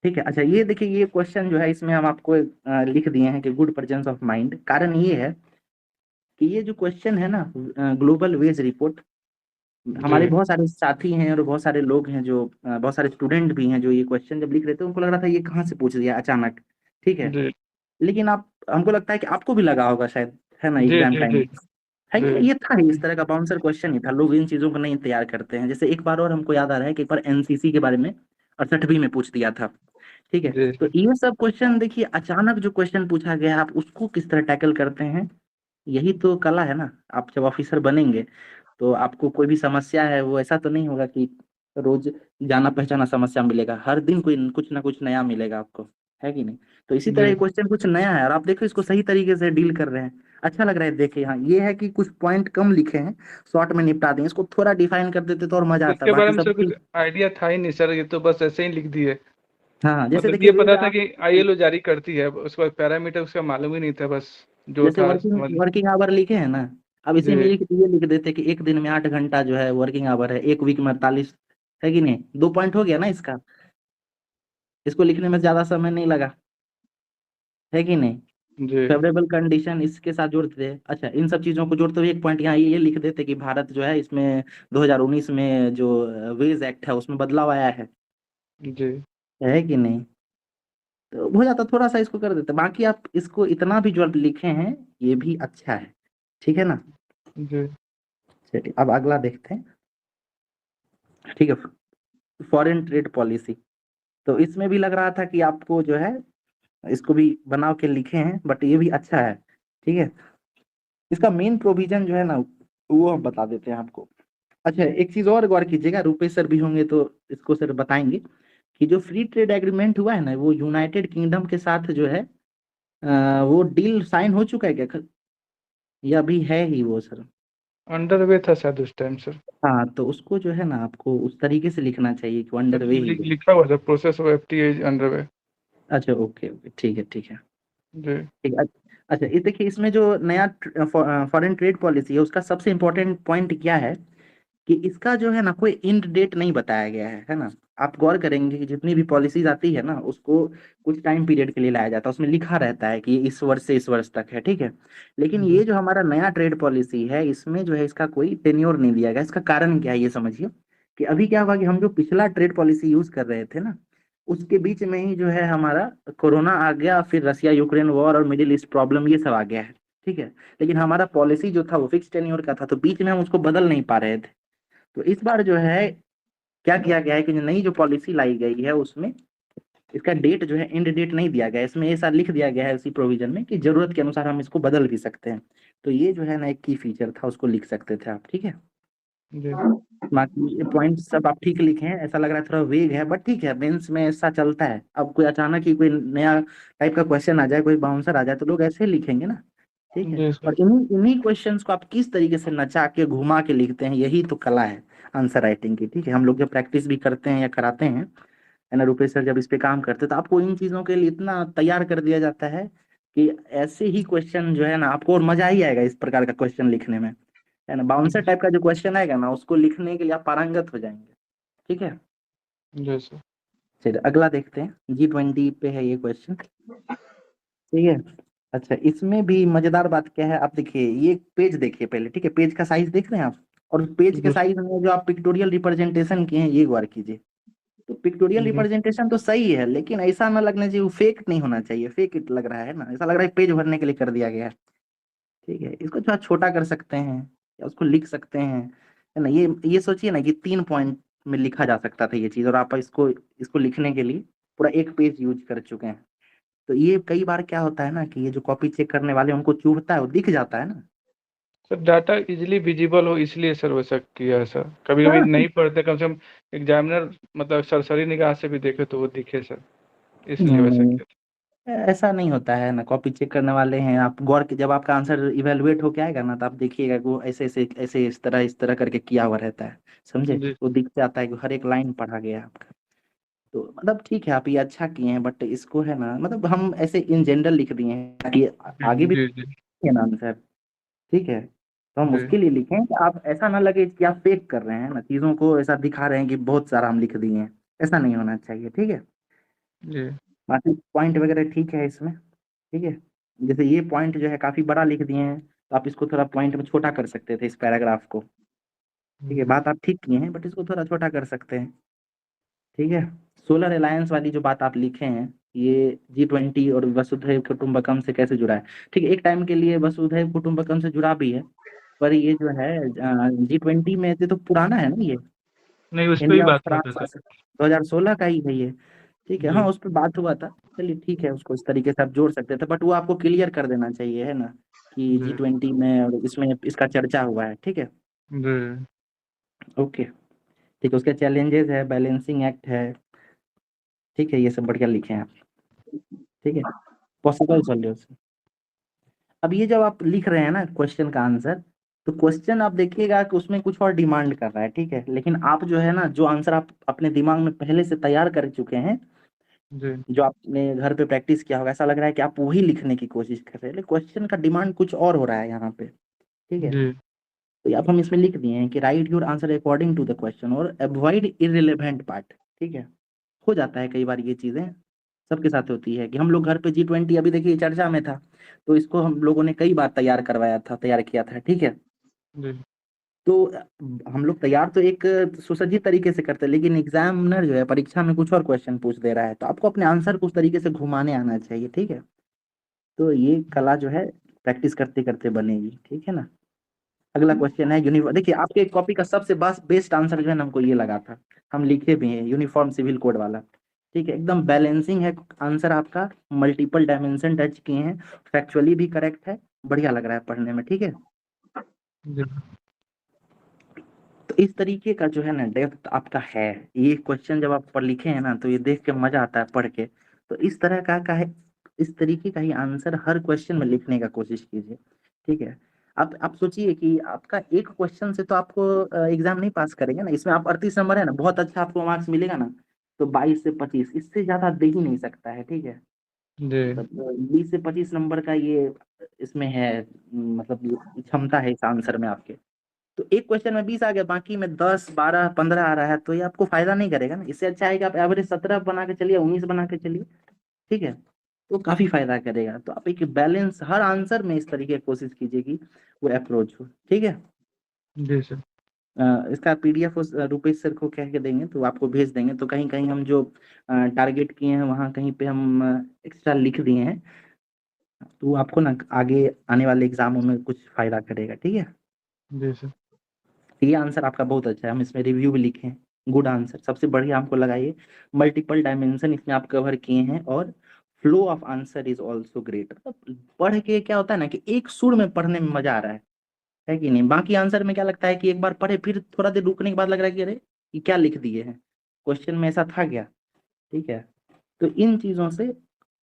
Speaker 1: ठीक है, अच्छा ये देखिए ये क्वेश्चन जो है इसमें हम आपको लिख दिए हैं कि गुड प्रेजेंस ऑफ माइंड। कारण ये है कि ये जो क्वेश्चन है ना ग्लोबल वेज रिपोर्ट, हमारे
Speaker 2: जी
Speaker 1: बहुत सारे साथी हैं और बहुत सारे लोग हैं जो बहुत सारे स्टूडेंट भी हैं जो ये क्वेश्चन जब लिख रहे थे उनको लग रहा था ये कहाँ से पूछ दिया अचानक। ठीक है,
Speaker 2: जी
Speaker 1: लेकिन आप हमको लगता है कि आपको भी लगा होगा शायद, है ना,
Speaker 2: जी
Speaker 1: एग्जाम
Speaker 2: जी
Speaker 1: टाइम
Speaker 2: जी
Speaker 1: में, है कि
Speaker 2: जी
Speaker 1: नहीं? ये था ही इस तरह का बाउंसर क्वेश्चन ही था, लोग इन चीजों को नहीं तैयार करते हैं। जैसे एक बार और हमको याद आ रहा है कि एक बार एनसीसी के बारे में 68वीं में पूछ दिया था। ठीक है,
Speaker 2: जी
Speaker 1: तो ये सब क्वेश्चन देखिए अचानक जो क्वेश्चन पूछा गया आप उसको किस तरह टैकल करते हैं, यही तो कला है ना। आप जब ऑफिसर बनेंगे तो आपको कोई भी समस्या है वो ऐसा तो नहीं होगा कि रोज जाना पहचाना समस्या मिलेगा, हर दिन कोई कुछ ना कुछ नया मिलेगा आपको, है कि नहीं? तो इसी तरह
Speaker 2: जी
Speaker 1: ये क्वेश्चन कुछ नया है और आप देखो इसको सही तरीके से डील कर रहे हैं, अच्छा लग रहा है। देखिए हाँ, ये है कि कुछ पॉइंट कम लिखे हैं, शॉर्ट में निपटा दें, इसको थोड़ा डिफाइन कर देते तो और मजा आता,
Speaker 2: इसके बारे
Speaker 1: बाकी
Speaker 2: में
Speaker 1: सब
Speaker 2: सर कुछ
Speaker 1: ठीक।
Speaker 2: आइडिया था ही नहीं सर, ये तो बस ऐसे ही लिख दिए।
Speaker 1: हाँ हाँ, जैसे
Speaker 2: मतलब
Speaker 1: देखिए
Speaker 2: ये
Speaker 1: रेड
Speaker 2: पता था
Speaker 1: आप,
Speaker 2: कि आईएलओ जारी करती है, उसके बाद पैरामीटर उसका मालूम ही नहीं था, बस जो
Speaker 1: जैसे
Speaker 2: था
Speaker 1: वर्किंग
Speaker 2: समझ।
Speaker 1: वर्किंग आवर लिखे हैं ना, अब इसी में
Speaker 2: जी
Speaker 1: ये लिख देते कि एक दिन में 8 घंटा जो है वर्किंग आवर है, एक वीक में 48, है कि नहीं? 2 पॉइंट हो गया ना इसका, इसको लिखने में ज्यादा समय नहीं लगा, है कि नहीं?
Speaker 2: जी
Speaker 1: फेवरेबल कंडीशन इसके साथ जोड़ते थे। अच्छा, इन सब चीजों को जोड़ते हुए एक पॉइंट यहाँ ये लिख देते कि भारत जो है इसमें 2019 में जो वेज एक्ट है उसमें बदलाव आया
Speaker 2: जी
Speaker 1: है कि नहीं? तो हो जाता, थोड़ा सा इसको कर देते। बाकी आप इसको इतना भी जो आप लिखे हैं ये भी अच्छा है, ठीक है ना।
Speaker 2: जी
Speaker 1: चलिए अब अगला देखते हैं, ठीक है। फॉरेन ट्रेड पॉलिसी, तो इसमें भी लग रहा था कि आपको जो है इसको भी बना के लिखे हैं, बट ये भी अच्छा है, ठीक है। इसका मेन प्रोविजन जो है ना वो हम बता देते हैं आपको। अच्छा, एक चीज और गौर कीजिएगा, रुपेश सर भी होंगे तो इसको सर बताएंगे कि जो फ्री ट्रेड एग्रीमेंट हुआ है ना वो यूनाइटेड किंगडम के साथ जो है वो डील साइन हो चुका है क्या, या अभी है ही वो सर।
Speaker 2: अंडर वे था शायद उस टाइम सर।
Speaker 1: हाँ, तो उसको जो है ना आपको उस तरीके से लिखना चाहिए कि अंडर वे ही है।
Speaker 2: लिखा हुआ था process of FTA is under way.
Speaker 1: अच्छा, ओके ओके, ठीक है ठीक है
Speaker 2: जी
Speaker 1: ठीक है। अच्छा, ये देखिए इसमें जो नया फॉरेन ट्रेड पॉलिसी है उसका सबसे इम्पोर्टेंट पॉइंट क्या है कि इसका जो है ना कोई एंड डेट नहीं बताया गया है ना। आप गौर करेंगे कि जितनी भी पॉलिसीज आती है ना उसको कुछ टाइम पीरियड के लिए लाया जाता है, उसमें लिखा रहता है कि ये इस वर्ष से इस वर्ष तक है, ठीक है। लेकिन
Speaker 2: जी
Speaker 1: ये जो हमारा नया ट्रेड पॉलिसी है इसमें जो है इसका कोई टेन्योर नहीं दिया गया। इसका कारण क्या है ये समझिए कि अभी क्या हुआ कि हम जो पिछला ट्रेड पॉलिसी यूज कर रहे थे ना उसके बीच में ही जो है हमारा कोरोना आ गया, फिर रसिया यूक्रेन वॉर और मिडिल ईस्ट प्रॉब्लम ये सब आ गया है, ठीक है। लेकिन हमारा पॉलिसी जो था वो फिक्स टेन्योर का था, तो बीच में हम उसको बदल नहीं पा रहे थे। तो इस बार जो है क्या किया गया है कि जो नई जो पॉलिसी लाई गई है उसमें इसका डेट जो है एंड डेट नहीं दिया गया है। इसमें ऐसा लिख दिया गया है उसी प्रोविजन में कि जरूरत के अनुसार हम इसको बदल भी सकते हैं। तो ये जो है ना एक की फीचर था, उसको लिख सकते थे आप, ठीक है।
Speaker 2: जी
Speaker 1: बाकी ये पॉइंट सब आप ठीक लिखे हैं, ऐसा लग रहा है थोड़ा वेग है बट ठीक है, मेंस में ऐसा चलता है। अब कोई अचानक ही कोई नया टाइप का क्वेश्चन आ जाए, कोई बाउंसर आ जाए तो लोग ऐसे ही लिखेंगे ना, ठीक है।
Speaker 2: जी सर।
Speaker 1: और इन्हीं इन्हीं क्वेश्चंस को आप किस तरीके से नचा के घुमा के लिखते हैं, यही तो कला है आंसर राइटिंग की, ठीक है। हम लोग जब प्रैक्टिस भी करते हैं या कराते हैं, है ना, रुपेश सर जब इस पे काम करते हैं तो आपको इन चीजों के लिए इतना तैयार कर दिया जाता है कि ऐसे ही क्वेश्चन जो है ना आपको और मजा ही आएगा इस प्रकार का क्वेश्चन लिखने में, है ना। बाउंसर टाइप का जो क्वेश्चन आएगा ना उसको लिखने के लिए आप पारंगत हो जाएंगे, ठीक है।
Speaker 2: जी सर।
Speaker 1: चलिए अगला देखते हैं, G20 पे है ये क्वेश्चन, ठीक है। अच्छा, इसमें भी मजेदार बात क्या है, आप देखिए ये पेज देखिए पहले, ठीक है। पेज का साइज देख रहे हैं आप, और पेज के
Speaker 2: दूस-
Speaker 1: साइज में जो आप पिक्टोरियल रिप्रेजेंटेशन किए हैं ये गौर कीजिए। तो पिक्टोरियल
Speaker 2: जी
Speaker 1: रिप्रेजेंटेशन तो सही है लेकिन ऐसा ना लगना चाहिए, वो फेक नहीं होना चाहिए। फेक इट लग रहा है ना, ऐसा लग रहा है पेज भरने के लिए कर दिया गया है, ठीक है। इसको थोड़ा छोटा कर सकते हैं या उसको लिख सकते हैं, है ना। ये सोचिए ना कि 3 पॉइंट में लिखा जा सकता था ये चीज, और आप इसको इसको लिखने के लिए पूरा एक पेज यूज कर चुके हैं। तो ये कई बार क्या होता है ना कि ये जो कॉपी चेक करने वाले हैं, उनको चुभता है, वो दिख जाता है ना।
Speaker 2: सर, डाटा इजीली विजिबल हो इसलिए सर वैसा किया है सर। कभी कभी
Speaker 1: हाँ,
Speaker 2: नहीं पढ़ते, कम से कम एग्जामिनर मतलब सरसरी निगाह से भी देखे तो वो दिखे सर, इसलिए वैसा
Speaker 1: नहीं,
Speaker 2: किया
Speaker 1: ऐसा नहीं होता है ना। कॉपी चेक करने वाले हैं, आप गौर के जब आपका आंसर इवेलुएट होके आएगा ना तो आप देखिएगा कि वो ऐसे ऐसे ऐसे इस तरह करके किया हुआ रहता है,
Speaker 2: था।
Speaker 1: समझे।
Speaker 2: जी
Speaker 1: वो दिख जाता है कि हर एक लाइन पढ़ा गया है आपका। तो मतलब ठीक है, आप ये अच्छा किए हैं, बट इसको है ना, मतलब हम ऐसे इन जनरल लिख दिए हैं ताकि आगे भी
Speaker 2: जी जी
Speaker 1: है ना आंसर, ठीक है। तो हम
Speaker 2: जी
Speaker 1: उसके लिए लिखें कि आप ऐसा ना लगे कि आप फेक कर रहे हैं ना, चीजों को ऐसा दिखा रहे हैं कि बहुत सारा हम लिख दिए हैं, ऐसा नहीं होना चाहिए, ठीक है।
Speaker 2: जी
Speaker 1: बाकी पॉइंट वगैरह ठीक है इसमें, ठीक है। जैसे ये पॉइंट जो है काफी बड़ा लिख दिए हैं, तो आप इसको थोड़ा पॉइंट में छोटा कर सकते थे इस पैराग्राफ को, ठीक है। बात आप ठीक किए हैं बट इसको थोड़ा छोटा कर सकते हैं, ठीक है। सोलर अलायंस वाली जो बात आप लिखे हैं, ये G20 और वसुधैव कुटुंबकम से कैसे जुड़ा है, ठीक है। एक टाइम के लिए वसुधैव कुटुंबकम से जुड़ा भी है, पर ये जो है G20 में ये तो पुराना है ना ये,
Speaker 2: नहीं, उस पर भी
Speaker 1: इंडिया और
Speaker 2: बात हुआ था
Speaker 1: फ्रांस
Speaker 2: सर।
Speaker 1: 2016 का ही है ये, ठीक है। हाँ,
Speaker 2: जी
Speaker 1: उस पर बात हुआ था। चलिए ठीक है, उसको इस तरीके से आप जोड़ सकते थे, बट वो आपको क्लियर कर देना चाहिए, है ना, कि
Speaker 2: जी
Speaker 1: G20 में और इसमें इसका चर्चा हुआ है, ठीक है।
Speaker 2: जी
Speaker 1: ओके, ठीक है। उसके चैलेंजेस है, बैलेंसिंग एक्ट है, ठीक है। ये सब बढ़िया लिखे हैं आप, ठीक है। पॉसिबल सॉल्यूशन, अब ये जब आप लिख रहे हैं ना क्वेश्चन का आंसर, तो क्वेश्चन आप देखिएगा कि उसमें कुछ और डिमांड कर रहा है, ठीक है। लेकिन आप जो है ना जो आंसर आप अपने दिमाग में पहले से तैयार कर चुके हैं,
Speaker 2: जी
Speaker 1: जो आपने घर पे प्रैक्टिस किया होगा, ऐसा लग रहा है कि आप वही लिखने की कोशिश कर रहे हैं, लेकिन क्वेश्चन का डिमांड कुछ और हो रहा है यहाँ पे, ठीक है।
Speaker 2: जी
Speaker 1: तो अब हम इसमें लिख दिए हैं कि write your answer according to the question और अवॉइड इररिलेवेंट पार्ट, ठीक है। हो जाता है कई बार ये चीजें, सबके साथ होती है कि हम लोग घर पे G20 अभी देखिए चर्चा में था, तो इसको हम लोगों ने कई बार तैयार किया था, ठीक है।
Speaker 2: जी
Speaker 1: तो हम लोग तैयार तो एक सुसज्जित तरीके से करते हैं, लेकिन एग्जामिनर जो है परीक्षा में कुछ और क्वेश्चन पूछ दे रहा है, तो आपको अपने आंसर को उस तरीके से घुमाने आना चाहिए, ठीक है। तो ये कला जो है प्रैक्टिस करते करते बनेगी, ठीक है ना। अगला क्वेश्चन है यूनिफॉर्म। देखिए आपके कॉपी का सबसे बेस्ट आंसर जो है ना, हमको ये लगा था, हम लिखे भी हैं, यूनिफॉर्म सिविल कोड वाला, ठीक है। एकदम बैलेंसिंग है आंसर आपका, मल्टीपल डायमेंशन टच किए हैं, फैक्चुअली भी करेक्ट है, बढ़िया लग रहा है पढ़ने में, ठीक है।
Speaker 2: जी
Speaker 1: तो इस तरीके का जो है ना डेप्थ आपका है, ये क्वेश्चन जब आप पढ़ लिखे हैं ना, तो ये देख के मजा आता है पढ़ के। तो इस तरह का है, इस तरीके का ही आंसर हर क्वेश्चन में लिखने का कोशिश कीजिए, ठीक है। आप सोचिए कि आपका एक क्वेश्चन से तो आपको एग्जाम नहीं पास करेंगे ना, इसमें आप 38 नंबर है ना, बहुत अच्छा आपको मार्क्स मिलेगा ना, तो 22 से 25 इससे ज्यादा दे ही नहीं सकता है, ठीक है।
Speaker 2: जी
Speaker 1: मतलब 20 से 25 नंबर का ये इसमें है, मतलब क्षमता है इस आंसर में आपके। तो एक क्वेश्चन में 20 आ गया, बाकी में 10 12 15 आ रहा है, तो ये आपको फायदा नहीं करेगा ना। इससे अच्छा है कि आप एवरेज 17 बना के चलिए, 19 बना के चलिए, ठीक है। तो काफी फायदा करेगा। तो आप एक बैलेंस हर आंसर में इस तरीके की कोशिश कीजिए कि वो अप्रोच हो, ठीक है।
Speaker 2: जी सर।
Speaker 1: इसका पीडीएफ उस रुपेश सर को कह के देंगे, तो आपको भेज देंगे। तो कहीं कहीं हम जो टारगेट किए हैं वहाँ कहीं पे हम एक्स्ट्रा लिख दिए हैं, तो आपको ना आगे आने वाले एग्जामों में कुछ फायदा करेगा, ठीक है।
Speaker 2: जी सर।
Speaker 1: ये आंसर आपका बहुत अच्छा है, हम इसमें रिव्यू भी लिखे हैं, गुड आंसर, सबसे बढ़िया हमको लगा ये। मल्टीपल डायमेंशन इसमें आप कवर किए हैं, और flow of answer is also great. पढ़ के क्या होता है ना कि एक सुर में पढ़ने में मजा आ रहा है कि नहीं। बाकी आंसर में क्या लगता है कि एक बार पढ़े, फिर थोड़ा देर रुकने के बाद लग रहा है कि अरे ये क्या लिख दिए हैं, क्वेश्चन में ऐसा था क्या, ठीक है। तो इन चीजों से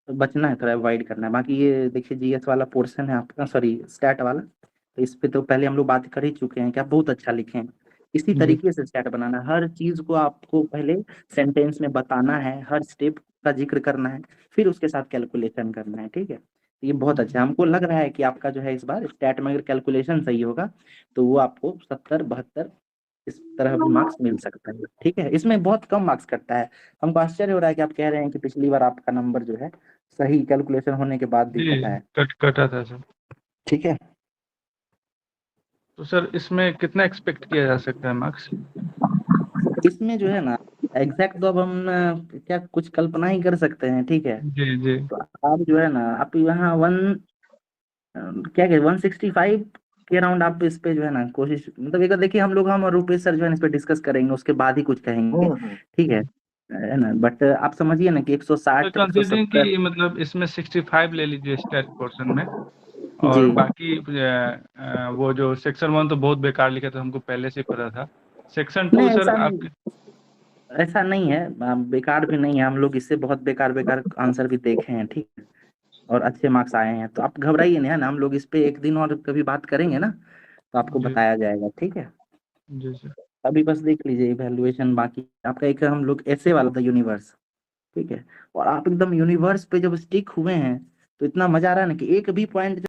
Speaker 1: बचना है, थोड़ा अवॉइड करना है। बाकी ये देखिए जीएस वाला पोर्शन है आपका, सॉरी स्टैट वाला, तो इस पे तो पहले हम लोग बात कर ही चुके हैं कि आप बहुत अच्छा लिखे हैं। इसी
Speaker 2: जी
Speaker 1: तरीके से स्टैट बनाना है, हर चीज को आपको पहले सेंटेंस में बताना है, हर स्टेप का जिक्र करना है, फिर उसके साथ कैलकुलेशन करना है, ठीक है। तो ये बहुत अच्छा है, हमको लग रहा है कि आपका जो है इस बार स्टैट में अगर कैलकुलेशन सही होगा तो वो आपको 70 72 इस तरह भी मार्क्स मिल सकता है, ठीक है। इसमें बहुत कम मार्क्स कटता है। हमको आश्चर्य हो रहा है कि आप कह रहे हैं कि पिछली बार आपका नंबर जो है सही कैलकुलेशन होने के बाद भी
Speaker 2: जी
Speaker 1: कटा है,
Speaker 2: कटा था सर।
Speaker 1: ठीक है।
Speaker 2: तो सर इसमें कितना एक्सपेक्ट किया जा सकता है मार्क्स?
Speaker 1: इसमें जो है ना एग्जैक्ट तो अब हम क्या कुछ कल्पना ही कर सकते हैं, ठीक है।
Speaker 2: जी जी
Speaker 1: तो आप जो है ना आप यहाँ क्या कहते 165 के अराउंड आप इस पे जो है ना कोशिश, मतलब एक बार देखिए हम रुपेश सर जो है इस पे डिस्कस करेंगे, उसके बाद ही कुछ कहेंगे, ठीक है ना। बट आप समझिए ना कि
Speaker 2: तो
Speaker 1: 160
Speaker 2: कंसीडरिंग
Speaker 1: 170।
Speaker 2: कि मतलब इसमें 65 ले लीजिए स्टैट पोर्शन में,
Speaker 1: जी
Speaker 2: और बाकी वो जो सेक्शन 1 तो बहुत बेकार लिखा था, हमको पहले से ही पता था। सेक्शन 2
Speaker 1: नहीं,
Speaker 2: सर
Speaker 1: ऐसा नहीं,
Speaker 2: आपके।
Speaker 1: ऐसा नहीं है, बेकार भी नहीं है, हम लोग इससे बहुत बेकार बेकार आंसर भी देखे हैं, ठीक है, और अच्छे मार्क्स आए हैं। तो आप घबराइए नहीं, है ना, हम लोग इस पे एक दिन और कभी बात करेंगे ना, तो आपको
Speaker 2: जी
Speaker 1: बताया जाएगा, ठीक है।
Speaker 2: जी सर।
Speaker 1: अभी बस देख लीजिए इवैल्यूएशन, बाकी आपका एक हम लोग ऐसे वाला था यूनिवर्स, ठीक है। और आप एकदम यूनिवर्स पे जब स्टिक हुए हैं तो इतना मजा आ रहा है ना कि एक भी पॉइंट